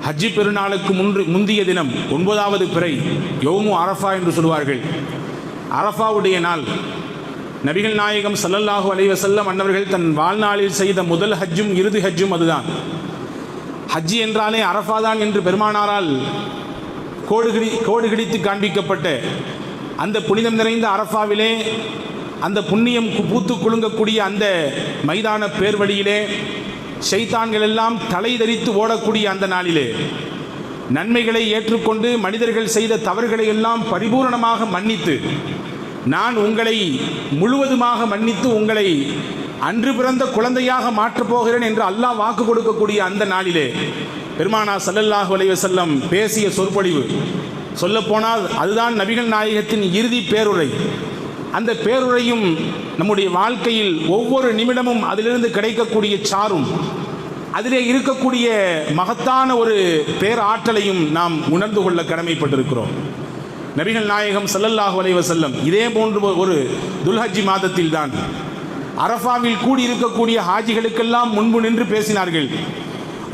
ஹஜ்ஜி பெருநாளுக்கு முந்திய தினம் 9வது பிறை யௌமு அரஃபா என்று சொல்வார்கள். அரஃபாவுடைய நாள் நபிகள் நாயகம் ஸல்லல்லாஹு அலைஹி வஸல்லம் அன்னவர்கள் தன் வாழ்நாளில் செய்த முதல் ஹஜ்ஜும் இறுதி ஹஜ்ஜும் அதுதான். ஹஜ்ஜி என்றாலே அரஃபா தான் என்று பெருமானாரால் கோடு கிடித்து காண்பிக்கப்பட்ட அந்த புனிதம் நிறைந்த அரஃபாவிலே, அந்த புண்ணியம் பூத்து குலுங்கக்கூடிய அந்த மைதான பேர்வழியிலே, ஷைத்தான்கள் எல்லாம் தலை தரித்து ஓடக்கூடிய அந்த நாளிலே, நன்மைகளை ஏற்றுக்கொண்டு மனிதர்கள் செய்த தவறுகளை எல்லாம் பரிபூரணமாக மன்னித்து, நான் உங்களை முழுவதுமாக மன்னித்து உங்களை அன்று பிறந்த குழந்தையாக மாற்றப் போகிறேன் என்று அல்லாஹ் வாக்கு கொடுக்கக்கூடிய அந்த நாளிலே பெருமானார் ஸல்லல்லாஹு அலைஹி வஸல்லம் பேசிய சொற்பொழிவு சொல்லப்போனால் அதுதான் நபிகள் நாயகத்தின் இறுதி பேருரை. அந்த பேருரையும் நம்முடைய வாழ்க்கையில் ஒவ்வொரு நிமிடமும் அதிலிருந்து கிடைக்கக்கூடிய சாரும், அதிலே இருக்கக்கூடிய மகத்தான ஒரு பேராற்றலையும் நாம் உணர்ந்து கொள்ள கடமைப்பட்டிருக்கிறோம். நபிகள் நாயகம் ஸல்லல்லாஹு அலைஹி வஸல்லம் இதே போன்று ஒரு துல்ஹஜ்ஜி மாதத்தில் தான் அரஃபாவில் கூடியிருக்கக்கூடிய ஹாஜிகளுக்கெல்லாம் முன்பு நின்று பேசினார்கள்.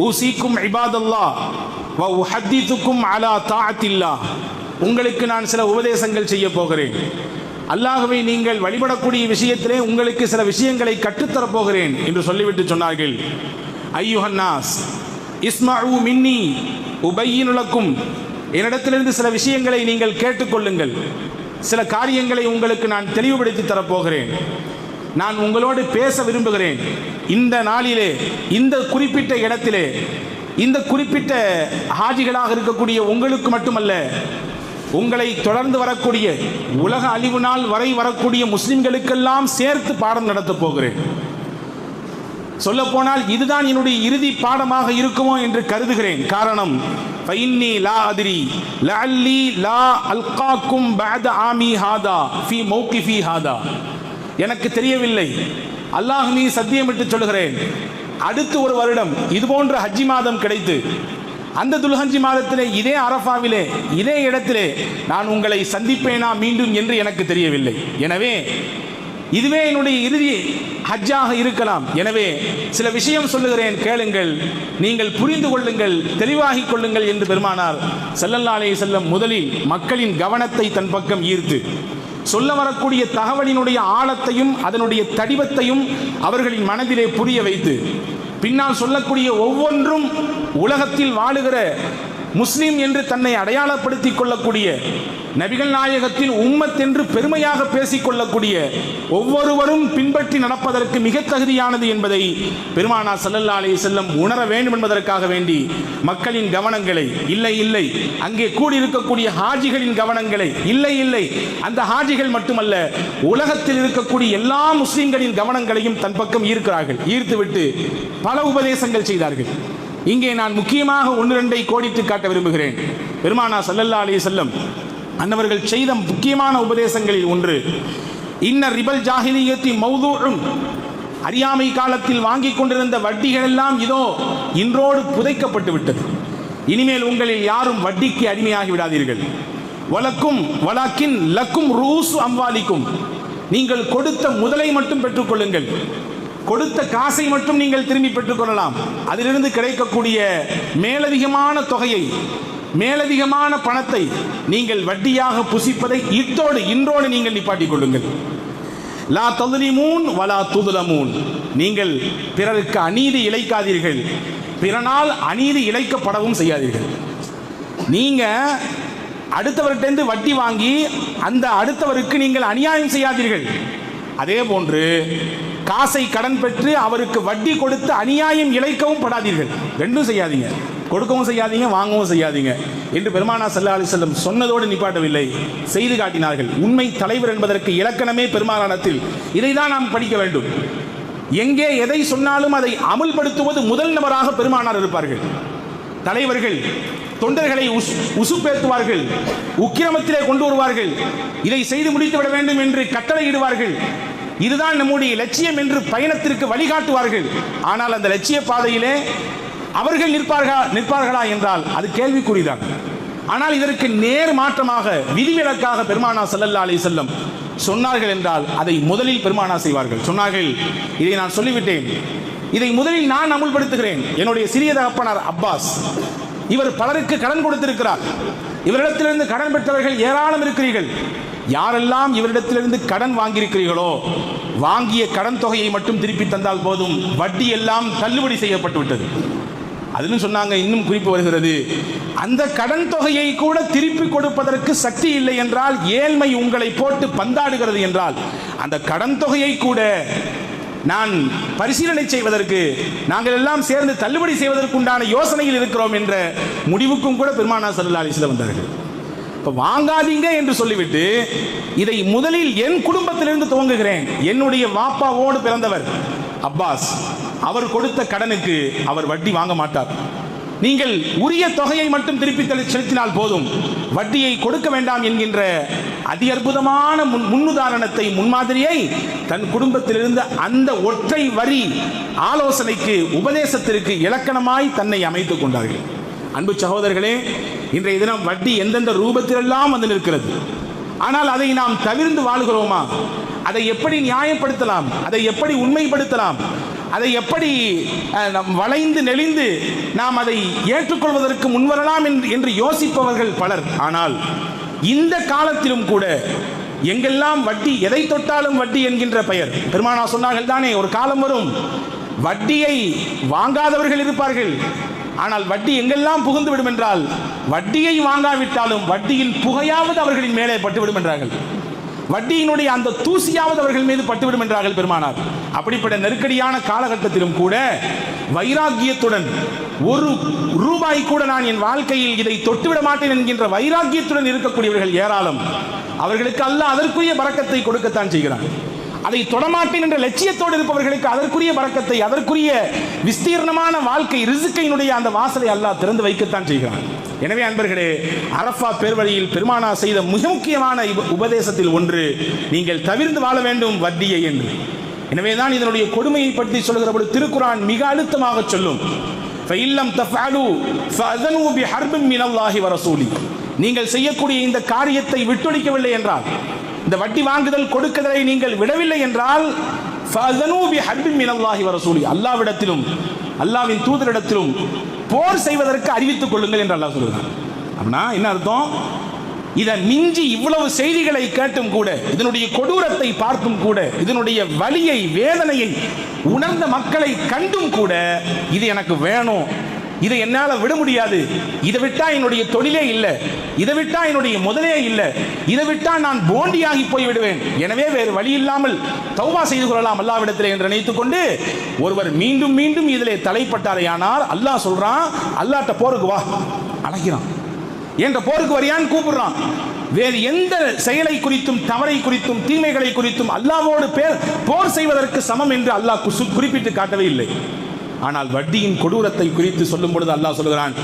ஊசிக்கும் இபாதல்லாஹ் வ உஹத்திதுக்கும் அலா தாஅத்தில்லாஹ், உங்களுக்கு நான் சில உபதேசங்கள் செய்ய போகிறேன். அல்லாஹ்வை நீங்கள் வழிபடக்கூடிய விஷயத்திலே உங்களுக்கு சில விஷயங்களை கற்றுத்தரப் போகிறேன் என்று சொல்லிவிட்டு சொன்னார்கள். ஐயுஹன்னாஸ் இஸ்மஉ மின்னி உபையினு லக்கும், என்னிடத்திலிருந்து சில விஷயங்களை நீங்கள் கேட்டுக்கொள்ளுங்கள். சில காரியங்களை உங்களுக்கு நான் தெளிவுபடுத்தி தரப்போகிறேன். நான் உங்களோடு பேச விரும்புகிறேன். இந்த நாளிலே, இந்த குறிப்பிட்ட இடத்திலே, இந்த குறிப்பிட்ட ஹாஜிகளாக இருக்கக்கூடிய உங்களுக்கு மட்டுமல்ல, உங்களை தொடர்ந்து வரக்கூடிய உலக அழிவு நாள் வரை வரக்கூடிய முஸ்லிம்களுக்கெல்லாம் சேர்த்து பாடம் நடத்தப் போகிறேன். சொல்லப்போனால் இதுதான் என்னுடைய இறுதி பாடமாக இருக்குமோ என்று கருதுகிறேன். காரணம், ஃபைன்னி லா அதிரி லஅல்லி லா அல்காக்கும் பஅத ஆமி ஹாதா ஃபி மௌகிஃபி ஹாதா, எனக்கு தெரியவில்லை, அல்லாஹ் மீது சத்தியமிட்டு சொல்கிறேன், அடுத்து ஒரு வருடம் இதுபோன்ற ஹஜ்ஜி மாதம் கிடைத்து அந்த துல்ஹஜ்ஜி மாதத்திலே இதே அரஃபாவிலே இதே இடத்திலே நான் உங்களை சந்திப்பேனா மீண்டும் என்று எனக்கு தெரியவில்லை. எனவே இதுவே என்னுடைய இறுதி ஹஜ்ஜாக இருக்கலாம். எனவே சில விஷயம் சொல்லுகிறேன், கேளுங்கள், நீங்கள் புரிந்து கொள்ளுங்கள், தெளிவாகிக் கொள்ளுங்கள் என்று பெருமானார் ஸல்லல்லாஹு அலைஹி வஸல்லம் முதலில் மக்களின் கவனத்தை தன் பக்கம் ஈர்த்து சொல்ல வரக்கூடிய தகவலினுடைய ஆழத்தையும் அதனுடைய தடிவத்தையும் அவர்களின் மனதிலே புரிய வைத்து, பின்னால் சொல்லக்கூடிய ஒவ்வொன்றும் உலகத்தில் வாழுகிற முஸ்லிம் என்று தன்னை அடையாளப்படுத்திக் கொள்ளக்கூடிய, நபிகள் நாயகத்தின் உம்மத் என்று பெருமையாக பேசிக்கொள்ளக்கூடிய ஒவ்வொருவரும் பின்பற்றி நடப்பதற்கு மிக தகுதியானது என்பதை பெருமானார் ஸல்லல்லாஹு அலைஹி வஸல்லம் உணர வேண்டும் என்பதற்காக வேண்டி மக்களின் கவனங்களை, இல்லை அங்கே கூடியிருக்கக்கூடிய ஹாஜிகளின் கவனங்களை, இல்லை அந்த ஹாஜிகள் மட்டுமல்ல, உலகத்தில் இருக்கக்கூடிய எல்லா முஸ்லிம்களின் கவனங்களையும் தன் பக்கம் ஈர்க்கிறார்கள். ஈர்த்துவிட்டு பல உபதேசங்கள் செய்தார்கள். இங்கே நான் முக்கியமாக 1-2 கோடிட்டு காட்ட விரும்புகிறேன். பெருமானார் ஸல்லல்லாஹு அலைஹி வஸல்லம் அன்னவர்கள் செய்த முக்கியமான உபதேசங்களில் ஒன்று, இன்ன ரிபல் ஜாஹிலியத்தி மௌதூஉன், அறியாமை காலத்தில் வாங்கிக் கொண்டிருந்த வட்டிகள் எல்லாம் இதோ இன்றோடு புதைக்கப்பட்டு விட்டது. இனிமேல் உங்களில் யாரும் வட்டிக்கு அடிமையாகி விடாதீர்கள். வலக்கும் வலாக்கின் லக்கும் ரூசு அம்வாலிக்கும், நீங்கள் கொடுத்த முதலை மட்டும் பெற்றுக்கொள்ளுங்கள், கொடுத்த காசை மட்டும் நீங்கள் திரும்பி பெற்றுக்கொள்ளலாம். அதிலிருந்து கிடைக்கக்கூடிய மேலதிகமான தொகையை, மேலதிகமான பணத்தை நீங்கள் வட்டியாக புசிப்பதை இன்றோடு நீங்கள் நிப்பாட்டிக் கொள்ளுங்கள். லா தظلمون வலா துظلمون, நீங்கள் பிறருக்கு அநீதி இழைக்காதீர்கள், பிறனால் அநீதி இழைக்கப்படவும் செய்யாதீர்கள். நீங்க அடுத்தவர்கிட்ட வட்டி வாங்கி அந்த அடுத்தவருக்கு நீங்கள் அநியாயம் செய்யாதீர்கள். அதே போன்று காசை கடன் பெற்று அவருக்கு வட்டி கொடுத்து அநியாயம் இழைக்கவும் படாதீர்கள். ரெண்டும் செய்யாதீங்க, கொடுக்கவும் செய்யாதீங்க, வாங்கவும் செய்யாதீங்க என்று பெருமானார் ஸல்லல்லாஹு அலைஹி வஸல்லம் சொன்னதோடு நிப்பாட்டவில்லை, செய்து காட்டினார்கள். உண்மை தலைவர் என்பதற்கு இலக்கணமே பெருமானாரிடத்தில் இதைதான் நாம் படிக்க வேண்டும். எங்கே எதை சொன்னாலும் அதை அமுல்படுத்துவது முதல் நபராக பெருமானார் இருப்பார்கள். தலைவர்கள் தொண்டர்களை உசுப்பேற்றுவார்கள், உக்கிரமத்திலே கொண்டு வருவார்கள், இதை செய்து முடித்து விட வேண்டும் என்று கட்டளையிடுவார்கள். இதுதான் நம்முடைய லட்சியம் என்று பயணத்திற்கு வழிகாட்டுவார்கள். ஆனால் அந்த லட்சிய பாதையிலே அவர்கள் நிற்பார்களா என்றால் அது கேள்விக்குறிதான். ஆனால் இதற்கு நேர் மாற்றமாக விதிவிலக்காக பெருமானார் ஸல்லல்லாஹு அலைஹி வஸல்லம் சொன்னார்கள் என்றால் அதை முதலில் பெருமானார் செய்வார்கள். சொன்னார்கள், இதை நான் சொல்லிவிட்டேன், இதை முதலில் நான் அமுல்படுத்துகிறேன். என்னுடைய சிறிய தகப்பனார் அப்பாஸ் இவர் பலருக்கு கடன் கொடுத்திருக்கிறார். இவரிடத்திலிருந்து கடன் பெற்றவர்கள் ஏராளம் இருக்கிறீர்கள். யாரெல்லாம் இவரிடத்திலிருந்து கடன் வாங்கியிருக்கிறீர்களோ வாங்கிய கடன் தொகையை மட்டும் திருப்பி தந்தால் போதும், வட்டி எல்லாம் தள்ளுபடி செய்யப்பட்டு விட்டது. அதுன்னு சொன்னாங்க. இன்னும் குறிப்பு வருகிறது, அந்த கடன் தொகையை கூட திருப்பி கொடுப்பதற்கு சக்தி இல்லை என்றால், ஏழ்மை உங்களை போட்டு பந்தாடுகிறது என்றால், அந்த கடன் தொகையை கூட நான் பரிசீலனை செய்வதற்கு, நாங்கள் எல்லாம் சேர்ந்து தள்ளுபடி செய்வதற்குண்டான யோசனையில் இருக்கிறோம் என்ற முடிவுக்கும் கூட பெருமானார் ஸல்லல்லாஹு அலைஹி வஸல்லம் வந்தார்கள். இப்போ வாங்காதீங்க என்று சொல்லிவிட்டு, இதை முதலில் என் குடும்பத்திலிருந்து துவங்குகிறேன். என்னுடைய வாப்பாவோடு பிறந்தவர் அப்பாஸ், அவர் கொடுத்த கடனுக்கு அவர் வட்டி வாங்க மாட்டார். நீங்கள் உரிய தொகையை மட்டும் திருப்பி செலுத்தினால் போதும், வட்டியை கொடுக்க வேண்டாம் என்கின்ற அதி அற்புதமான முன்னுதாரணத்தை, முன்மாதிரியை தன் குடும்பத்திலிருந்து அந்த ஒற்றை வரி ஆலோசனைக்கு, உபதேசத்திற்கு இலக்கணமாய் தன்னை அமைத்துக் கொண்டார்கள். அன்பு சகோதரர்களே, இன்றைய தினம் வட்டி எந்தெந்த ரூபத்திலெல்லாம் வந்து நிற்கிறது. ஆனால் அதை நாம் தவிர்த்து வாழுகிறோமா? அதை எப்படி நியாயப்படுத்தலாம்? அதை எப்படி உண்மைப்படுத்தலாம்? அதை எப்படி வளைந்து நெளிந்து நாம் அதை ஏற்றுக்கொள்வதற்கு முன்வரலாம் என்று யோசிப்பவர்கள் பலர். ஆனால் இந்த காலத்திலும் கூட எங்கெல்லாம் வட்டி, எதை தொட்டாலும் வட்டி என்கின்ற பெயர். பெருமானார் சொன்னார்கள் தானே, ஒரு காலம் வரும் வட்டியை வாங்காதவர்கள் இருப்பார்கள், ஆனால் வட்டி எங்கெல்லாம் புகுந்து விடும் என்றால், வட்டியை வாங்காவிட்டாலும் வட்டியின் புகையாவது அவர்களின் மேலே பட்டுவிடும் என்றார்கள். வட்டியினுடைய அந்த தூசியாவது அவர்கள் மீது பட்டுவிடும் என்றார்கள் பெருமானார். அப்படிப்பட்ட நெருக்கடியான காலகட்டத்திலும் கூட வைராக்கியத்துடன், ஒரு ரூபாய் கூட நான் என் வாழ்க்கையில் இதை தொட்டுவிட மாட்டேன் என்கின்ற வைராக்கியத்துடன் இருக்கக்கூடியவர்கள் ஏராளம். அவர்களுக்கு அல்லாஹ் அதற்குரிய பரக்கத்தை கொடுக்கத்தான் செய்கிறான். அதை தொடமாட்டேன் என்ற லட்சியத்தோடு இருப்பவர்களுக்கு அதற்குரிய பரக்கத்தை, அதற்குரிய விஸ்தீர்ணமான வாழ்க்கை ரிஸ்கினுடைய அந்த வாசலை அல்லாஹ் திறந்து வைக்கத்தான் செய்கிறான். எனவே அன்பர்களே, அரஃபா பேர்வழியில் பெருமானார் செய்த மிக முக்கியமான உபதேசத்தில் ஒன்று, நீங்கள் தவிர்த்து வாழ வேண்டும் வட்டியை என்று. எனவேதான் இதனுடைய கொடுமையை பற்றி சொல்கிற பொழுது திருக்குரான் மிக அழுத்தமாக சொல்லும், நீங்கள் செய்யக்கூடிய இந்த காரியத்தை விட்டொழிக்கவில்லை என்றால், இந்த வட்டி வாங்குதல் கொடுக்குதலை நீங்கள் விடவில்லை என்றால், அல்லாஹ்விடத்திலும் அல்லாஹ்வின் தூதரிடத்திலும் போர் செய்வதற்கு அறிவித்துக் கொள்ளுங்கள் என்று அல்லாஹ் சொல்கிறார். அப்படின்னா என்ன அர்த்தம்? இதை மிஞ்சி இவ்வளவு செய்திகளை கேட்டும் கூட, இதனுடைய கொடூரத்தை பார்த்தும் கூட, இதனுடைய வலியை, வேதனையை உணர்ந்த மக்களை கண்டும் கூட, இது எனக்கு வேணும், இதை என்னால் விட முடியாது, இதை விட்டா என்னுடைய தொழிலே இல்லை, இதை விட்டா என்னுடைய முதலே இல்லை, இதை விட்டா நான் போண்டியாகி போய் விடுவேன், எனவே வேறு வழி இல்லாமல் தௌபா செய்து கொள்ளலாம் அல்லாஹ்விடத்திலே என்று நினைத்துக் கொண்டு ஒருவர் மீண்டும் மீண்டும் இதிலே தலைப்பட்டாரையானால், அல்லாஹ் சொல்றான், அல்லாஹ்ட்ட போருக்கு வா அழைக்கிறான், என்ற போருக்கு வரியான் கூப்பிடுறான். வேறு எந்த செயலை குறித்தும், தவறை குறித்தும், தீமைகளை குறித்தும் அல்லாஹ்வோடு போர் செய்வதற்கு சமம் என்று அல்லாஹ் குறிப்பிட்டு காட்டவே இல்லை. ஆனால் வட்டியின் கொடூரத்தை குறித்து சொல்லும் பொழுது அல்லாஹ் சொல்கிறான்,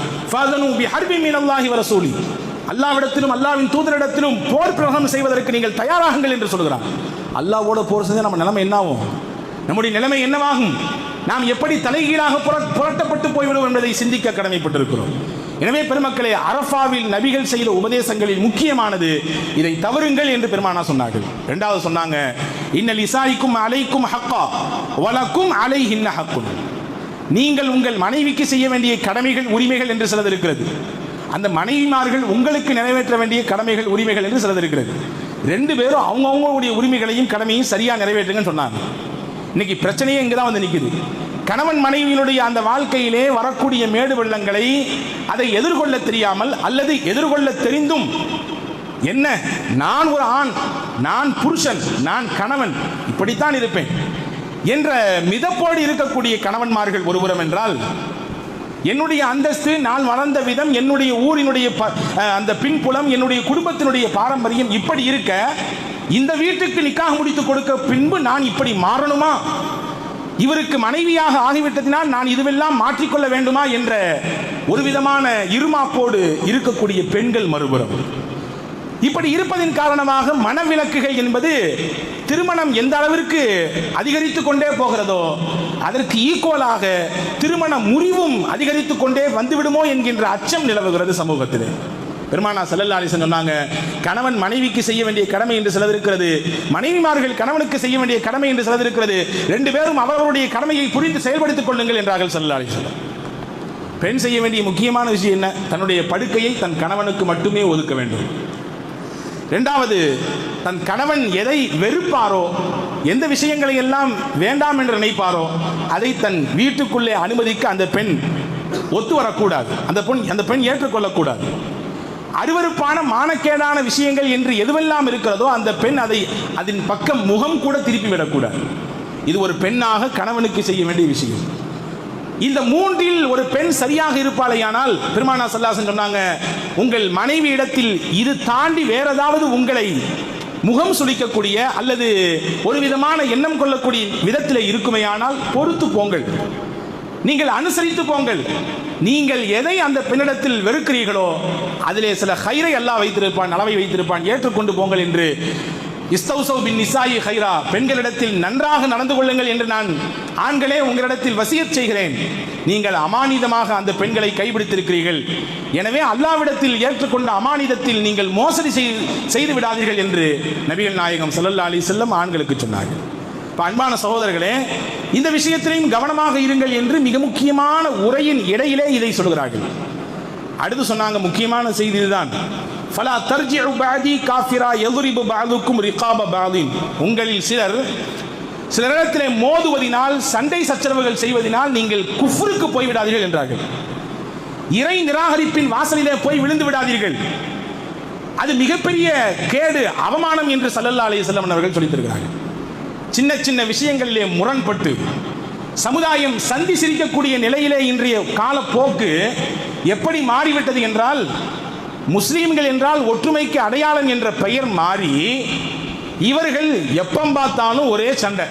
அல்லாஹ்விடத்திலும் அல்லாஹ்வின் தூதரிடத்திலும் போர் பிரகடனம் செய்வதற்கு நீங்கள் தயாராகுங்கள் என்று சொல்கிறான். அல்லாஹ்வோட போர் செஞ்சா நம்ம நிலைமை என்னாகும்? நம்முடைய நிலைமை என்னவாகும்? நாம் எப்படி தலைகீழாக புரட்டப்பட்டு போய்விடும் என்பதை சிந்திக்க கடமைப்பட்டிருக்கிறோம். எனவே பெருமக்களே, அரஃபாவில் நபிகள் செய்த உபதேசங்களில் முக்கியமானது இதை தவறுங்கள் என்று பெருமானார் சொன்னார்கள். இரண்டாவது சொன்னாங்க, இன்னல் இசாயிக்கும் அலைக்கும் ஹக்கா வலக்கும் அலைஹின்ன ஹக்குன். நீங்கள் உங்கள் மனைவிக்கு செய்ய வேண்டிய கடமைகள், உரிமைகள் என்று சிலது இருக்கிறது. அந்த மனைவிமார்கள் உங்களுக்கு நிறைவேற்ற வேண்டிய கடமைகள், உரிமைகள் என்று சிலது இருக்கிறது. ரெண்டு பேரும் அவங்கவுங்களுடைய உரிமைகளையும் கடமையும் சரியா நிறைவேற்றுங்கன்னு சொன்னாங்க. இன்னைக்கு பிரச்சனையே இங்கதான் வந்து நிற்குது. கணவன் மனைவியினுடைய அந்த வாழ்க்கையிலே வரக்கூடிய மேடு வெள்ளங்களை அதை எதிர்கொள்ள தெரியாமல், அல்லது எதிர்கொள்ள தெரிந்தும், என்ன நான் ஒரு ஆண், நான் புருஷன், நான் கணவன், இப்படித்தான் இருப்பேன் என்ற மிதப்போடு இருக்கக்கூடிய கணவன்மார்கள் ஒருபுறம் என்றால், என்னுடைய அந்தஸ்து, நான் வளர்ந்த விதம், என்னுடைய ஊரினுடைய அந்த பின்புலம், என்னுடைய குடும்பத்தினுடைய பாரம்பரியம் இப்படி இருக்க, இந்த வீட்டுக்கு நிக்காஹ் முடித்து கொடுக்க பின்பு நான் இப்படி மாறணுமா, இவருக்கு மனைவியாக ஆகிவிட்டதினால் நான் இதுவெல்லாம் மாற்றிக்கொள்ள வேண்டுமா என்ற ஒரு விதமான இருமாப்போடு இருக்கக்கூடிய பெண்கள் மறுபுறம். இப்படி இருப்பதின் காரணமாக மனவிலக்குகள் என்பது திருமணம் எந்த அளவிற்கு அதிகரித்துக் கொண்டே போகிறதோ அதற்கு ஈக்குவலாக திருமண முறிவும் அதிகரித்துக் கொண்டே வந்துவிடுமோ என்கின்ற அச்சம் நிலவுகிறது சமூகத்தில். பெருமானார் ஸல்லல்லாஹு அலைஹி வஸல்லம் சொன்னாங்க, கணவன் மனைவிக்கு செய்ய வேண்டிய கடமை என்று சிலது இருக்கிறது, மனைவிமார்கள் கணவனுக்கு செய்ய வேண்டிய கடமை என்று சிலது இருக்கிறது. ரெண்டு பேரும் அவர்களுடைய கடமையை புரிந்து செயல்படுத்திக் கொள்ளுங்கள் என்றார்கள் ஸல்லல்லாஹு அலைஹி வஸல்லம். பெண் செய்ய வேண்டிய முக்கியமான விஷயம் என்ன? தன்னுடைய படுக்கையை தன் கணவனுக்கு மட்டுமே ஒதுக்க வேண்டும். இரண்டாவது, தன் கணவன் எதை வெறுப்பாரோ, எந்த விஷயங்களை எல்லாம் வேண்டாம் என்று நினைப்பாரோ அதை தன் வீட்டுக்குள்ளே அனுமதிக்க அந்த பெண் ஒத்து வரக்கூடாது. அந்த பெண் ஏற்றுக்கொள்ளக்கூடாது. அருவருப்பான மானக்கேடான விஷயங்கள் என்று எதுவெல்லாம் இருக்கிறதோ அந்த பெண் அதன் பக்கம் முகம் கூட திருப்பி விடக்கூடாது. இது ஒரு பெண்ணாக கணவனுக்கு செய்ய வேண்டிய விஷயம். இந்த மூன்றில் ஒரு பெண் சரியாக இருப்பாளேயானால் பெருமானா ஸல்லல்லாஹு அலைஹி வஸல்லம் சொன்னாங்க, உங்கள் மனைவி இடத்தில் இது தாண்டி வேற ஏதாவது உங்களை முகம் சுளிக்கக்கூடிய அல்லது ஒரு விதமான எண்ணம் கொள்ளக்கூடிய விதத்தில் இருக்குமேயானால் பொறுத்து போங்கள், நீங்கள் அனுசரித்து போங்கள். நீங்கள் எதை அந்த பெண்ணிடத்தில் வெறுக்கிறீர்களோ அதிலே சில ஹைரை அல்லாஹ் வைத்திருப்பான், நலவை வைத்திருப்பான், ஏற்றுக்கொண்டு போங்கள் என்று இஸ்தௌசவ் பின் நிசாயி ஹைரா, பெண்களிடத்தில் நன்றாக நடந்து கொள்ளுங்கள் என்று நான் ஆண்களே உங்களிடத்தில் வசியத் செய்கிறேன். நீங்கள் அமானிதமாக அந்த பெண்களை கைப்பிடித்திருக்கிறீர்கள், எனவே அல்லாஹ்விடத்தில் ஏற்றுக்கொண்ட அமானிதத்தில் நீங்கள் மோசடி செய்து விடாதீர்கள் என்று நபிகள் நாயகம் ஸல்லல்லாஹு அலைஹி வஸல்லம் ஆண்களுக்கு சொன்னார்கள். இப்போ அன்பான சகோதரர்களே, இந்த விஷயத்திலையும் கவனமாக இருங்கள் என்று மிக முக்கியமான உரையின் இடையிலே இதை சொல்கிறார்கள். அடுத்து சொன்னாங்க முக்கியமான செய்தி இதுதான், ஃபலா தர்ஜிஉ பஅதி காஃபிரா யضربு பஅதுக்கும் ரிகாப பஅதின். உங்களில் சிலரிடத்திலே மோதுவதினால், சண்டை சச்சரவுகள் செய்வதனால் நீங்கள் குஃப்ருக்கு போய்விடாதீர்கள் என்றார்கள். இறை நிராகரிப்பின் வாசலிலே போய் விழுந்து விடாதீர்கள், அது மிகப்பெரிய கேடு, அவமானம் என்று ஸல்லல்லாஹு அலைஹி வஸல்லம் அவர்கள் சொல்லித் தருகிறார்கள். சின்ன சின்ன விஷயங்களிலே முரண்பட்டு சமுதாயம் சந்தி சிரிக்கக்கூடிய நிலையிலே இன்றைய காலப்போக்கு எப்படி மாறிவிட்டது என்றால், முஸ்லீம்கள் என்றால் ஒற்றுமைக்கு அடையாளம் என்ற பெயர் மாறி இவர்கள் எப்பம் பார்த்தாலும் ஒரே சண்டை,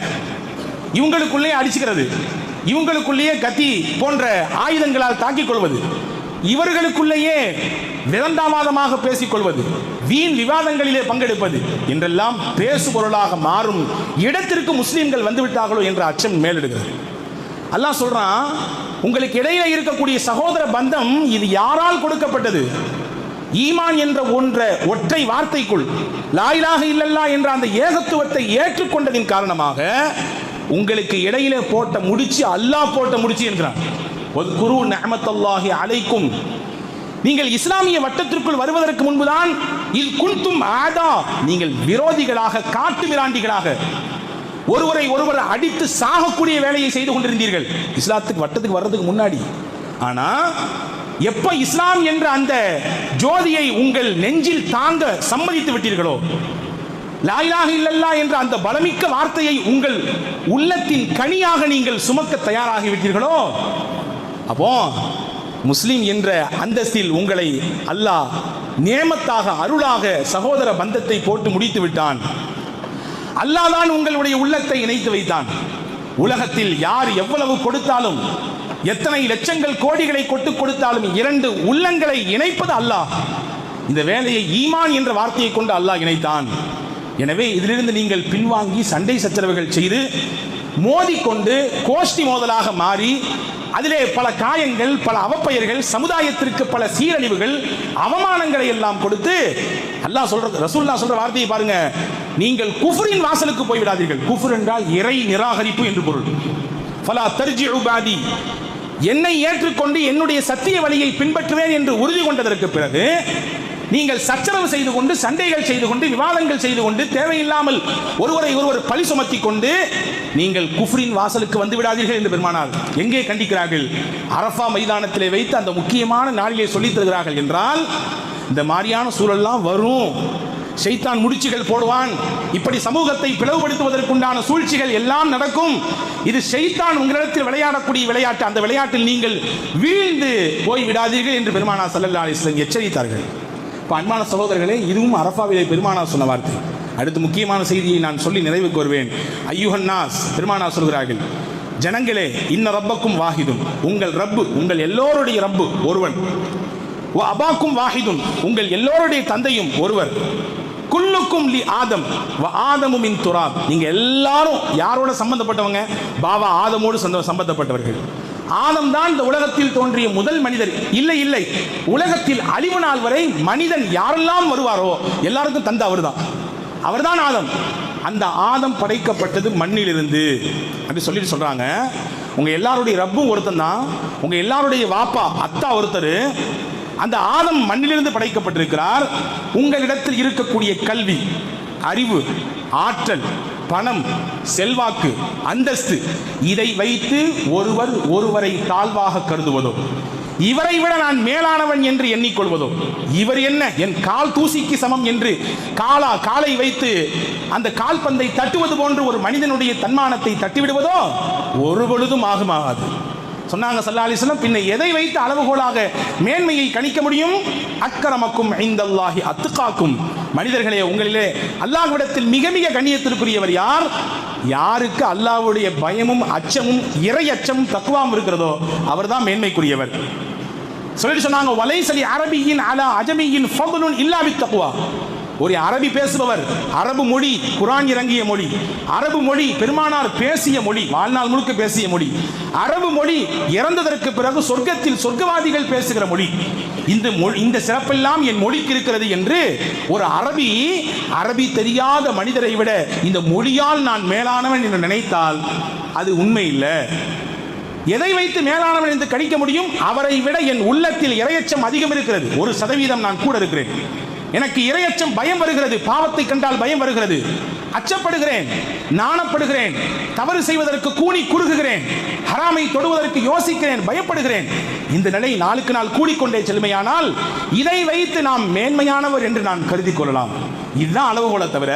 இவங்களுக்குள்ளே அடிச்சுக்கிறது, இவங்களுக்குள்ளேயே கத்தி போன்ற ஆயுதங்களால் தாக்கிக் கொள்வது, இவர்களுக்குள்ளேயே விதண்டாவாதமாக பேசிக்கொள்வது, வீண் விவாதங்களிலே பங்கெடுப்பது என்றெல்லாம் பேசுபொருளாக மாறும் இடத்திற்கு முஸ்லீம்கள் வந்துவிட்டார்களோ என்ற அச்சம் மேலிடுகிறது. அல்லாஹ் சொல்றான், உங்களுக்கு இடையில இருக்கக்கூடிய சகோதர பந்தம் இது யாரால் கொடுக்கப்பட்டது? ஈமான் என்ற ஒற்றை வார்த்தைக்குள் லா இலாஹ இல்லல்லாஹ் என்ற அந்த ஏகத்துவத்தை ஏற்றுக்கொண்டதின் காரணமாக உங்களுக்கு இடையிலே போட்ட முடிச்சு அல்லாஹ் போட்ட முடிச்சு என்கிறான். வத்குரு நிஅமத்தல்லாஹி அலைக்கும், நீங்கள் இஸ்லாமிய வட்டத்திற்குள் வருவதற்கு முன்புதான் இது குன்தும் ஆதா, நீங்கள் விரோதிகளாக, காட்டு மிராண்டிகளாக ஒருவர் அடித்து சாகக்கூடிய வேலையை செய்து கொண்டிருந்தீர்கள் இஸ்லாத்துக்கு வட்டத்துக்கு வர்றதுக்கு முன்னாடி. ஆனா எப்ப இஸ்லாம் என்ற அந்த ஜோதியை உங்கள் நெஞ்சில் தாங்க சம்மதித்து விட்டீர்களோ, லா இலாஹ இல்லல்லாஹ் என்ற அந்த பலமிக்க வார்த்தையை உங்கள் உள்ளத்தின் கனியாக நீங்கள் சுமக்க தயாராகி விட்டீர்களோ, அப்போ முஸ்லிம் என்ற அந்தஸ்தில் உங்களை அல்லாஹ் நேமத்தாக, அருளாக சகோதர பந்தத்தை போட்டு முடித்து விட்டான். அல்லாஹ் தான் உங்களுடைய உள்ளத்தை இணைத்து வைத்தான். உலகத்தில் யார் எவ்வளவு கொடுத்தாலும், எத்தனை லட்சங்கள் கோடிகளை கொடுத்தாலும் இரண்டு உள்ளங்களை இணைப்பது அல்லாஹ். இந்த வேலையை ஈமான் என்ற வார்த்தையை கொண்டு அல்லாஹ் இணைத்தான். எனவே இதிலிருந்து நீங்கள் பின்வாங்கி சண்டை சச்சரவுகள் செய்து மோதிக்கொண்டு கோஷ்டி மோதலாக மாறி அதிலே பல காயங்கள், பல அவப்பெயர்கள், சமுதாயத்திற்கு பல சீரழிவுகள், அவமானங்களை எல்லாம் கொடுத்து அல்லாஹ் சொல்றது, ரசூலுல்லாஹ் சொல்ற வார்த்தையை பாருங்க, நீங்கள் குஃப்ரின் வாசலுக்கு போய் விடாதீர்கள். குஃப்ர் என்றால் இறை நிராகரிப்பு என்று பொருள். ஃபலா தர்ஜிஉ பஅதி, என்னை ஏற்றுக்கொண்டு என்னுடைய சத்திய வழியை பின்பற்றுவேன் என்று உறுதி கொண்டதற்கு பிறகு நீங்கள் சச்சரவு செய்து கொண்டு, சண்டைகள் செய்து கொண்டு, விவாதங்கள் செய்து கொண்டு, தேவையில்லாமல் ஒருவர் பழி சுமத்தி கொண்டு நீங்கள் குஃப்ரின் வாசலுக்கு வந்து விடாதீர்கள் என்று பெருமானார் எங்கே கண்டிக்கிறார்கள்? அரஃபா மைதானத்திலே வைத்து அந்த முக்கியமான நாளிலே சொல்லித் தருகிறார்கள். என்றால் இந்த மாதிரியான சூழல்லாம் வரும், ஷைத்தான் முடிச்சுகள் போடுவான், இப்படி சமூகத்தை பிளவுபடுத்துவதற்குண்டான சூழ்ச்சிகள் எல்லாம் நடக்கும். இது ஷைத்தான் உங்களிடத்தில் விளையாடக்கூடிய விளையாட்டு. அந்த விளையாட்டில் நீங்கள் வீழ்ந்து போய் விடாதீர்கள் என்று பெருமானார் ஸல்லல்லாஹு அலைஹி வஸல்லம் எச்சரித்தார்கள். அன்பான சகோதரர்களே, இதுவும் அரஃபாவிலே பெருமானார் சொன்ன வார்த்தை. அடுத்து முக்கியமான செய்தியை நான் சொல்லி நிறைவுக்கு வருவேன். ஐயுஹன்னாஸ், பெருமானார் சொல்கிறார்கள், ஜனங்களே, இன்ன ரப்பக்கும் வாஹிதுன், உங்கள் ரப்பு, உங்கள் எல்லோருடைய ரப்பு ஒருவன். வ அபாக்கும் வாஹிதுன், உங்கள் எல்லோருடைய தந்தையும் ஒருவர். குல்லுக்கும் லி ஆதம் வ ஆதமு மின் துராப், நீங்க எல்லாரும் யாரோட சம்பந்தப்பட்டவங்க? பாபா ஆதமோடு சம்பந்தப்பட்டவர்கள். ஆதம் தான் இந்த உலகத்தில் தோன்றிய முதல் மனிதர். இல்லை, உலகத்தில் அழிவு நாள் வரை மனிதன் யாரெல்லாம் வருவாரோ எல்லாருக்கும் தந்தை அவர்தான் ஆதம். அந்த ஆதம் படைக்கப்பட்டது மண்ணிலிருந்து அப்படி சொல்லிட்டு சொல்றாங்க. உங்க எல்லாருடைய ரப்பும் ஒருத்தன் தான், உங்க எல்லாருடைய வாப்பா அத்தா ஒருத்தர். அந்த ஆதம் மண்ணிலிருந்து படைக்கப்பட்டிருக்கிறார். உங்களிடத்தில் இருக்கக்கூடிய கல்வி, அறிவு, ஆற்றல், பணம், செல்வாக்கு, அந்தஸ்து, இதை வைத்து ஒருவர் ஒருவரை தாழ்வாக கருதுவதோ, இவரை விட நான் மேலானவன் என்று எண்ணிக்கொள்வதோ, இவர் என்ன என் கால் தூசிக்கு சமம் என்று காலை வைத்து அந்த கால் பந்தை தட்டுவது போன்று ஒரு மனிதனுடைய தன்மானத்தை தட்டிவிடுவதோ ஒரு பொழுதும் ஆகுமாகாது சொன்னாங்க ஸல்லல்லாஹு அலைஹி வஸல்லம். பின்ன எதை வைத்து அளவுகோலாக மேன்மையை கணிக்க முடியும்? அக்ரமக்கும் இன்தல்லாஹி அத்காக்கும். மனிதர்களே, உங்களிலே அல்லாஹ்விடத்தில் மிக மிக கண்ணியத்திற்குரியவர் யார்? யாருக்கு அல்லாஹ்வுடைய பயமும் அச்சமும் இறை அச்சமும் தக்வாவும் இருக்கிறதோ அவர்தான் மேன்மைக்குரியவர். சொல்லிட்டு சொன்னாங்க, வலைசலி அரபியின் அலா அஜமியின் ஃபதுலுன் இல்லா பித்தக்வா. ஒரு அரபி பேசுபவர், அரபு மொழி குர்ஆன் இறங்கிய மொழி, அரபு மொழி பெருமானார் பேசிய மொழி, வாழ்நாள் முழுக்க பேசிய மொழி, அரபு மொழி இறந்ததற்கு பிறகு சொர்க்கத்தில் சொர்க்கவாதிகள் பேசுகிற மொழி. இந்த சிறப்பெல்லாம் என் மொழிக்கு இருக்கிறது என்று ஒரு அரபி தெரியாத மனிதரை விட இந்த மொழியால் நான் மேலானவன் என்று நினைத்தால் அது உண்மை இல்லை. எதை வைத்து மேலானவன் என்று கணிக்க முடியும்? அவரை விட என் உள்ளத்தில் இறையச்சம் அதிகம் இருக்கிறது. 1% நான் கூட இருக்கிறேன். எனக்கு இறையச்சம், பயம் வருகிறது. பாவத்தை கண்டால் பயம் வருகிறது, அச்சப்படுகிறேன், நாணப்படுகிறேன், தவறு செய்வதற்கு கூனி குறுகுகிறேன், ஹராமை தொடுவதற்கு யோசிக்கிறேன், பயப்படுகிறேன். இந்த நிலை நாளுக்கு நாள் கூடிக்கொண்டே செல்மையானால் இதை வைத்து நாம் மேன்மையானவர் என்று நான் கருதி கொள்ளலாம். இதுதான் அளவுகோலை தவிர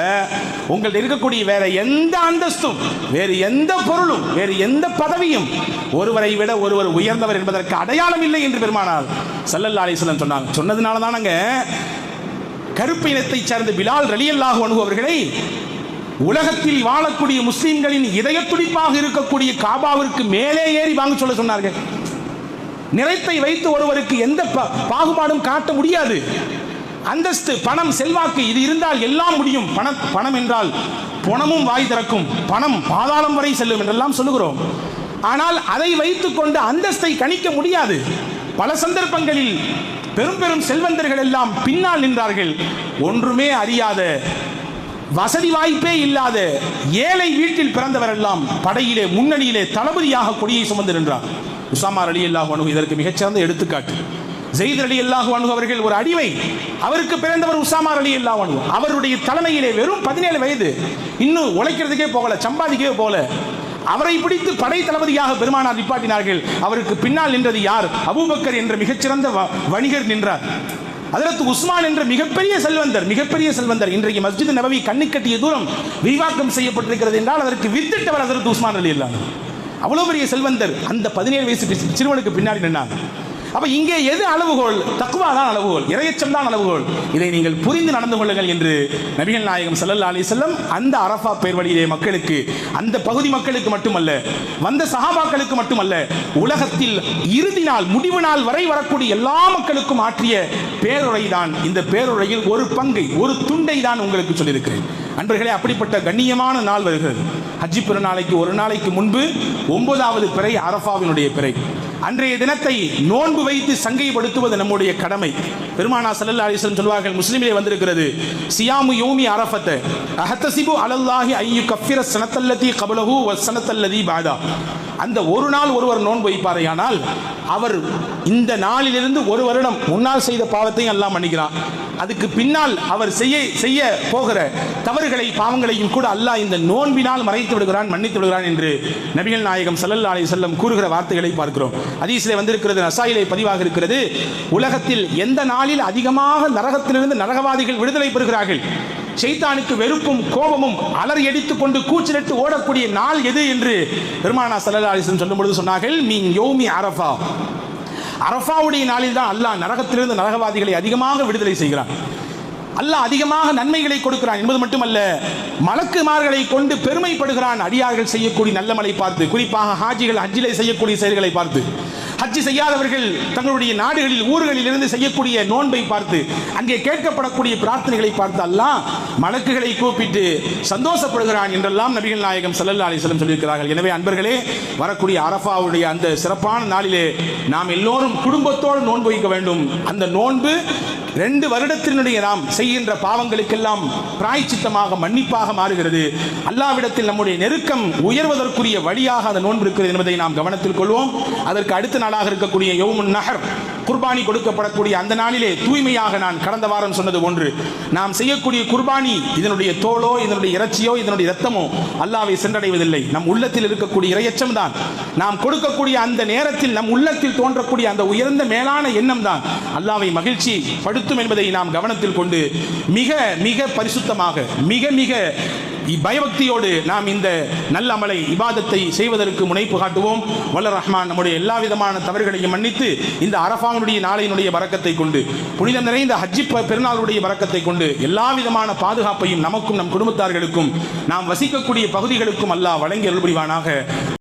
உங்கள்ட்ட இருக்கக்கூடிய வேற எந்த அந்தஸ்தும், வேறு எந்த பொருளும், வேறு எந்த பதவியும் ஒருவரை விட ஒருவர் உயர்ந்தவர் என்பதற்கு அடையாளம் இல்லை என்று பெருமானார் ஸல்லல்லாஹு அலைஹி வஸல்லம் சொன்னாங்க. சொன்னதுனால தானங்க கருப்பு இனத்தை சேர்ந்த பிலால் ரலியல்லாஹு அன்ஹு அவர்களை உலகத்தில் வாழக்கூடிய முஸ்லிம்களின் இதய துடிப்பாக இருக்கக்கூடிய காபாவிற்கு மேலே ஏறி வாங்க சொல்ல சொன்னார்கள். நிறத்தை வைத்து ஒருவருக்கு எந்த பாகுபாடும் காட்ட முடியாது. அந்தஸ்து, பணம், செல்வாக்கு இது இருந்தால் எல்லாம் முடியும். பணம் என்றால் பணமும் வாய் திறக்கும், பணம் பாதாளம் வரை செல்லும் என்றெல்லாம் சொல்லுகிறோம். ஆனால் அதை வைத்துக் கொண்டு அந்தஸ்தை கணிக்க முடியாது. பல சந்தர்ப்பங்களில் பெரும் பெரும் செல்வந்தர்கள் எல்லாம் பின்னால் நின்றார்கள். ஒன்றுமே அறியாத, வசதி வாய்ப்பே இல்லாத ஏழை வீட்டில் பிறந்தவர் எல்லாம் படையிலே முன்னணியிலே தளபதியாக கொடியை சுமந்து நின்றார். உசாமா ரலியல்லாஹு அன்ஹு இதற்கு மிகச்சிறந்த எடுத்துக்காட்டு. ஸெய்த் ரலியல்லாஹு அன்ஹு அவர்கள் ஒரு அடிமை, அவருக்கு பிறந்தவர் உசாமா ரலியல்லாஹு அன்ஹு. அவருடைய தலைமையிலே வெறும் 17 வயது, இன்னும் உழைக்கிறதுக்கே போகல, சம்பாதிக்கவே போகல. அவரை பிடித்து படை தளபதியாக பெருமானார் நிப்பாட்டினார்கள். அவருக்கு பின்னால் நின்றது யார்? அபூபக்கர் என்ற மிகச்சிறந்த வணிகர் நின்றார். ஹஜ்ரத் உஸ்மான் என்ற மிகப்பெரிய செல்வந்தர். இன்றைக்கு மஸ்ஜித் நபவி கண்ணு கட்டிய தூரம் விரிவாக்கம் செய்யப்பட்டிருக்கிறது என்றால் அதற்கு வித்திட்டவர் ஹஜ்ரத் உஸ்மான் ரலியல்லாஹு அன்ஹு. அவ்வளவு பெரிய செல்வந்தர் அந்த 17 வயசு சிறுவனுக்கு பின்னாடி நின்றாங்க. அப்ப இங்கே எது அளவுகோல்? தக்வா தான் அளவுகோல், இறையச்சம் தான் அளவுகோல். இதை நீங்கள் புரிந்து நடந்து கொள்ளுங்கள் என்று நபிகள் நாயகம் ஸல்லல்லாஹு அலைஹி வஸல்லம் அந்த அரஃபா பேர் வழியிலே மக்களுக்கு, அந்த பகுதி மக்களுக்கு மட்டுமல்ல, வந்த சஹாபாக்களுக்கு மட்டுமல்ல, உலகத்தில் இறுதி நாள், முடிவு நாள் வரை வரக்கூடிய எல்லா மக்களுக்கும் ஆற்றிய பேருரை தான். இந்த பேருரையில் ஒரு பங்கை, ஒரு துண்டை தான் உங்களுக்கு சொல்லியிருக்கிறேன். அன்பர்களே, அப்படிப்பட்ட கண்ணியமான நாள் வருகிறது. ஹஜ்ஜி பெருநாளைக்கு ஒரு நாளைக்கு முன்பு 9வது பிறை அரஃபாவினுடைய பிறை. அன்றைய தினத்தை நோன்பு வைத்து சங்கைப்படுத்துவது நம்முடைய கடமை. பெருமானார் ஸல்லல்லாஹு அலைஹி வஸல்லம் சொல்வார்கள், முஸ்லிமிலே வந்திருக்கிறது, சியாமு யௌமி அரஃபத் அஹ்தஸிபு அலல்லாஹி ஐயு கஃபிர ஸனத்தல்லதி கப்லஹு வ ஸனத்தல்லதி பஅதா. அந்த ஒரு நாள் ஒருவர் நோன்பு வைப்பாரையானால் அவர் இந்த நாளிலிருந்து ஒரு வருடம் முன்னால் செய்த பாவத்தையும் அல்லாஹ் மன்னிக்கிறான். அதுக்கு பின்னால் அவர் செய்ய போகிற தவறுகளை, பாவங்களையும் கூட அல்லாஹ் இந்த நோன்பினால் மறைத்து விடுகிறான், மன்னித்து விடுகிறான் என்று நபிகள் நாயகம் ஸல்லல்லாஹு அலைஹி வஸல்லம் கூறுகிற வார்த்தைகளை பார்க்கிறோம். ஹதீஸிலே வந்திருக்கிறது, நசாயிலே பதிவாக இருக்கிறது, உலகத்தில் எந்த நாளில் அதிகமாக நரகத்திலிருந்து நரகவாதிகள் விடுதலை பெறுகிறார்கள், ஷைத்தானுக்கு வெறுப்பும் கோபமும் அலறி அடித்துக் கொண்டு கூச்சலிட்டு ஓடக்கூடிய நாள் எது என்று பெருமானார் ஸல்லல்லாஹு அலைஹி வஸல்லம் சொல்லும் பொழுது சொன்னார்கள், மீன் யௌமி அரஃபா. அரஃபாவுடைய நாளில் தான் அல்லாஹ் நரகத்திலிருந்து நரகவாதிகளை அதிகமாக விடுதலை செய்கிறான். அல்லாஹ் அதிகமாக நன்மைகளை கொடுக்கிறான் என்பது மட்டுமல்ல, மலக்குமார்களை கொண்டு பெருமைப்படுகிறான். அடியார்கள் செய்யக்கூடிய நல்லமலை பார்த்து, குறிப்பாக ஹாஜிகள் ஹஜ்ஜிலே செய்யக்கூடிய செயல்களை பார்த்து, ஹஜ்ஜி செய்யாதவர்கள் தங்களுடைய நாடுகளில் ஊர்களில் இருந்து செய்யக்கூடிய நோன்பை பார்த்து, அங்கே கேட்கப்படக்கூடிய பிரார்த்தனைகளை பார்த்து அல்லாஹ் மலக்குகளை கூப்பிட்டு சந்தோஷப்படுகிறான் என்றெல்லாம் நபிகள் நாயகம் ஸல்லல்லாஹு அலைஹி வஸல்லம் சொல்லியிருக்கிறார்கள். எனவே அன்பர்களே, வரக்கூடிய அரஃபாவுடைய அந்த சிறப்பான நாளிலே நாம் எல்லோரும் குடும்பத்தோடு நோன்பு வைக்க வேண்டும். அந்த நோன்பு 2 வருடத்தினுடைய நாம் செய்கின்ற பாவங்களுக்கெல்லாம் பிராய்ச்சித்தமாக மன்னிப்பாக மாறுகிறது. அல்லாஹ்விடத்தில் நம்முடைய நெருக்கம் உயர்வதற்குரிய வழியாக அந்த நோன்பு இருக்கிறது என்பதை நாம் கவனத்தில் கொள்வோம். அதற்கு அடுத்த நாளாக இருக்கக்கூடிய யௌமுன் நஹர், குர்பானி கொடுக்கப்படக்கூடிய அந்த நாளிலே தூய்மையாக நான் கடந்த வாரம் சொன்னது போன்று நாம் செய்யக்கூடிய குர்பானி இதனுடைய தோலோ இதனுடைய இறைச்சியோ இதனுடைய இரத்தமோ அல்லாஹ்வை சென்றடைவதில்லை. நம் உள்ளத்தில் இருக்கக்கூடிய இறையச்சம் தான். நாம் கொடுக்கக்கூடிய அந்த நேரத்தில் நம் உள்ளத்தில் தோன்றக்கூடிய அந்த உயர்ந்த மேலான எண்ணம் தான் அல்லாஹ்வை மகிழ்ச்சி படுத்தும் என்பதை நாம் கவனத்தில் கொண்டு மிக மிக பரிசுத்தமாக மிக மிக பயபக்தியோடு நாம் இந்த நல்ல அமலை இபாதத்தை செய்வதற்கு முனைப்பு காட்டுவோம். வல்ல ரஹ்மான் நம்முடைய எல்லா விதமான தவறுகளையும் மன்னித்து இந்த அரஃபாவுடைய நாளினுடைய பரக்கத்தை கொண்டு புனிதம் நிறைந்த ஹஜ்ஜி பெருநாளுடைய பரக்கத்தை கொண்டு எல்லா விதமான பாதுகாப்பையும் நமக்கும் நம் குடும்பத்தார்களுக்கும் நாம் வசிக்கக்கூடிய பகுதிகளுக்கும் அல்லாஹ் வழங்கி அருள் புரிவானாக.